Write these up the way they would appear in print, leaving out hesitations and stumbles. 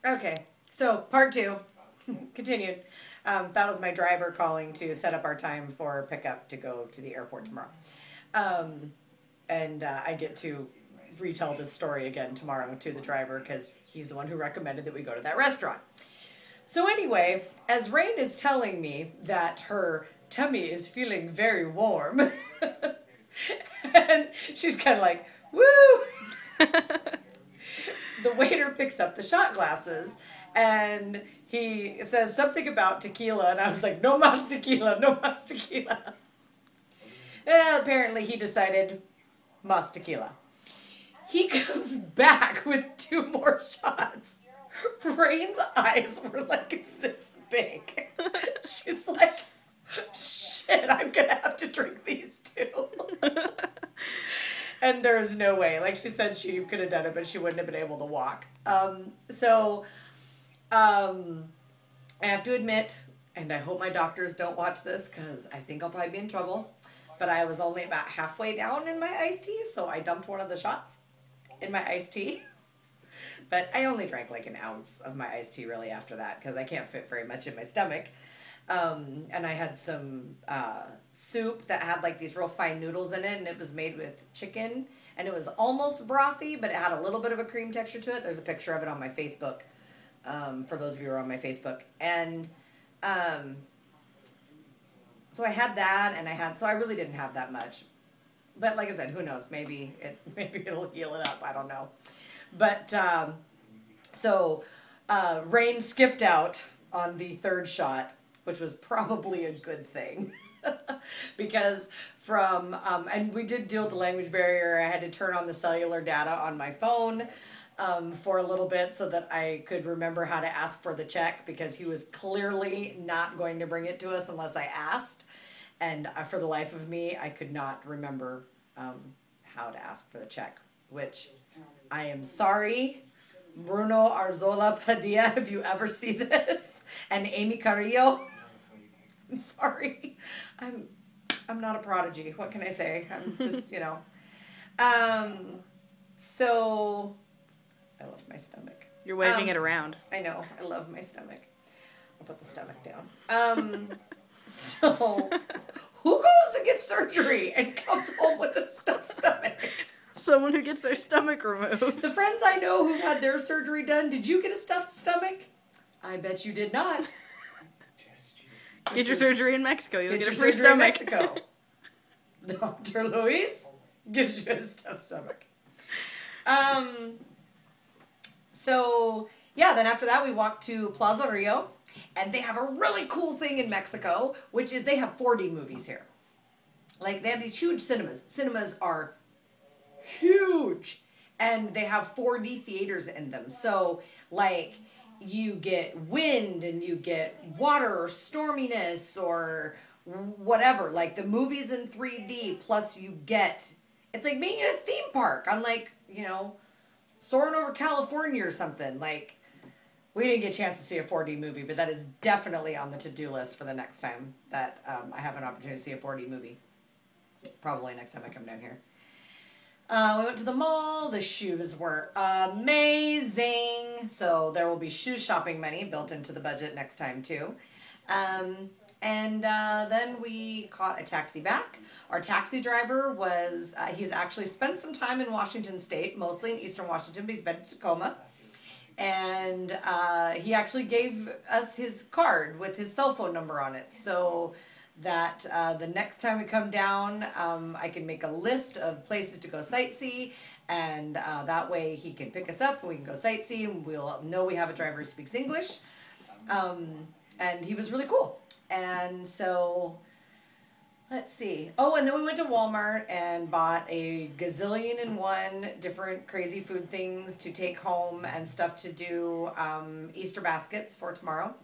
Okay, so part two, continued. That was my driver calling to set up our time for pickup to go to the airport tomorrow. Um, and I get to retell this story again tomorrow to the driver because he's the one who recommended that we go to that restaurant. So, anyway, as Rain is telling me that her tummy is feeling very warm, and she's kind of like, woo! The waiter picks up the shot glasses and he says something about tequila, and I was like, no mas tequila, no mas tequila. Well, apparently he decided mas tequila. He comes back with two more shots. Rain's eyes were like this big. She's like, shit, I'm gonna have to drink these two. And there's no way. Like she said, she could have done it, but she wouldn't have been able to walk. I have to admit, and I hope my doctors don't watch this because I think I'll probably be in trouble. But I was only about halfway down in my iced tea, so I dumped one of the shots in my iced tea. But I only drank like an ounce of my iced tea really after that because I can't fit very much in my stomach. And I had some soup that had like these real fine noodles in it, and it was made with chicken, and it was almost brothy, but it had a little bit of a cream texture to it. There's a picture of it on my Facebook, for those of you who are on my Facebook. And so I had that, and so I really didn't have that much. But like I said, who knows? Maybe it'll heal it up. I don't know. But Rain skipped out on the third shot, which was probably a good thing. Because and we did deal with the language barrier. I had to turn on the cellular data on my phone for a little bit so that I could remember how to ask for the check because he was clearly not going to bring it to us unless I asked. And for the life of me, I could not remember how to ask for the check, which I am sorry. Bruno Arzola Padilla, if you ever see this, and Amy Carrillo. I'm sorry. I'm not a prodigy. What can I say? I'm just, So I love my stomach. You're waving it around. I know. I love my stomach. I'll put the stomach down. So who goes and gets surgery and comes home with a stuffed stomach? Someone who gets their stomach removed. The friends I know who had their surgery done, did you get a stuffed stomach? I bet you did not. Get your surgery in Mexico. You'll get a free surgery stomach. in Mexico. Dr. Luis gives you a stuffed stomach. Then after that we walked to Plaza Rio, and they have a really cool thing in Mexico, which is they have 4D movies here. Like, they have these huge cinemas. Cinemas are huge, and they have 4D theaters in them. So, like, you get wind and you get water or storminess or whatever. Like, the movie's in 3D, plus you get, it's like being in a theme park on, like, soaring over California or something. Like, we didn't get a chance to see a 4D movie, but that is definitely on the to-do list for the next time that I have an opportunity to see a 4D movie. Probably next time I come down here. We went to the mall. The shoes were amazing. So there will be shoe shopping money built into the budget next time too. Then we caught a taxi back. Our taxi driver he's actually spent some time in Washington State, mostly in Eastern Washington, but he's been to Tacoma. And he actually gave us his card with his cell phone number on it. So that the next time we come down, I can make a list of places to go sightsee, and that way he can pick us up and we can go sightsee, and we'll know we have a driver who speaks English. And he was really cool. And so, let's see. Oh, and then we went to Walmart and bought a gazillion and one different crazy food things to take home and stuff to do Easter baskets for tomorrow.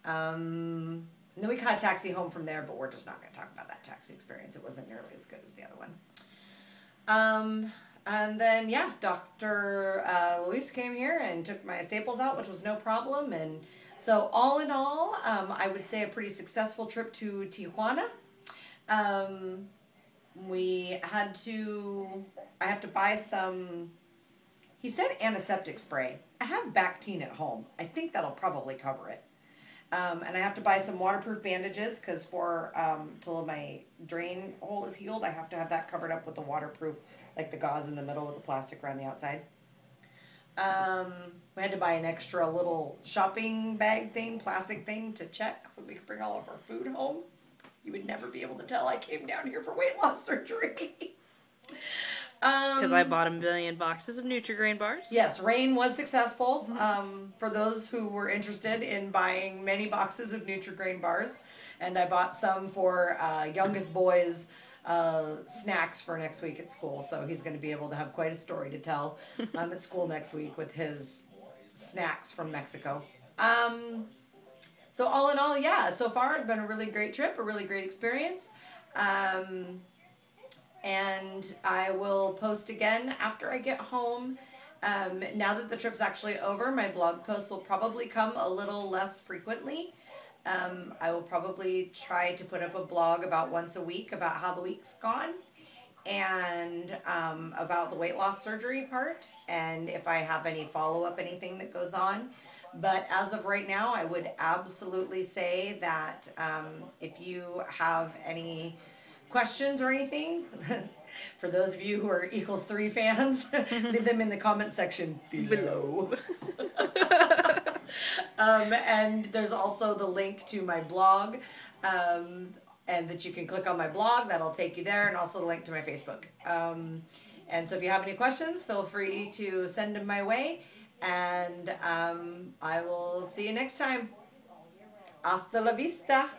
And then we caught a taxi home from there, but we're just not going to talk about that taxi experience. It wasn't nearly as good as the other one. And then, Dr. Luis came here and took my staples out, which was no problem. And so all in all, I would say a pretty successful trip to Tijuana. I have to buy some, He said antiseptic spray. I have Bactine at home. I think that'll probably cover it. And I have to buy some waterproof bandages because till my drain hole is healed, I have to have that covered up with the waterproof, like the gauze in the middle with the plastic around the outside. We had to buy an extra little shopping bag thing, plastic thing to check so we could bring all of our food home. You would never be able to tell I came down here for weight loss surgery. Because I bought 1,000,000 boxes of Nutri-Grain bars. Yes, Rain was successful. For those who were interested in buying many boxes of Nutri-Grain bars, and I bought some for youngest boy's snacks for next week at school. So he's going to be able to have quite a story to tell at school next week with his snacks from Mexico. So all in all, yeah, so far it's been a really great trip, a really great experience. And I will post again after I get home. Now that the trip's actually over, my blog posts will probably come a little less frequently. I will probably try to put up a blog about once a week about how the week's gone and about the weight loss surgery part and if I have any follow-up, anything that goes on. But as of right now, I would absolutely say that if you have any questions or anything, for those of you who are Equals 3 fans, leave them in the comment section below. And there's also the link to my blog, and that you can click on my blog. That'll take you there, and also the link to my Facebook. And so if you have any questions, feel free to send them my way, and I will see you next time. Hasta la vista.